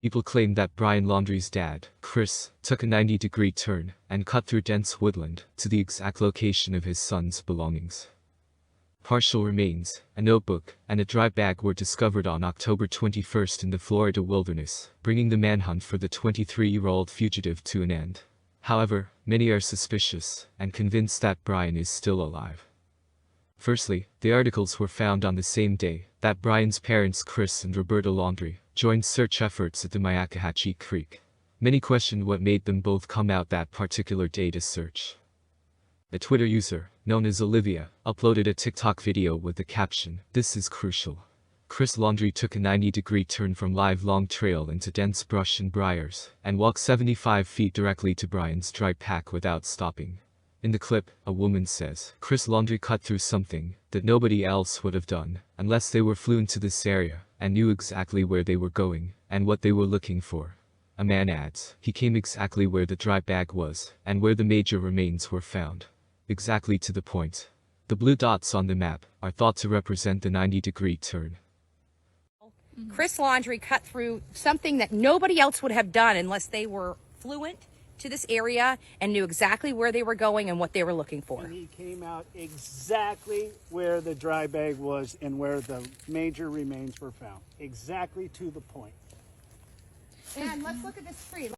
People claim that Brian Laundrie's dad, Chris, took a 90-degree turn and cut through dense woodland to the exact location of his son's belongings. Partial remains, a notebook, and a dry bag were discovered on October 21st in the Florida wilderness, bringing the manhunt for the 23-year-old fugitive to an end. However, many are suspicious and convinced that Brian is still alive. Firstly, the articles were found on the same day that Brian's parents, Chris and Roberta Laundrie, joined search efforts at the Myakkahatchee Creek. Many questioned what made them both come out that particular day to search. A Twitter user, known as Olivia, uploaded a TikTok video with the caption, "This is crucial." Chris Laundrie took a 90-degree turn from live long trail into dense brush and briars, and walked 75 feet directly to Brian's dry pack without stopping. In the clip, a woman says, Chris Laundrie cut through something that nobody else would have done, unless they were fluent to this area, and knew exactly where they were going, and what they were looking for. A man adds, he came exactly where the dry bag was, and where the major remains were found. Exactly to the point. The blue dots on the map are thought to represent the 90-degree turn. Chris Laundrie cut through something that nobody else would have done unless they were fluent to this area and knew exactly where they were going and what they were looking for. And he came out exactly where the dry bag was and where the major remains were found. Exactly to the point. And let's look at this tree.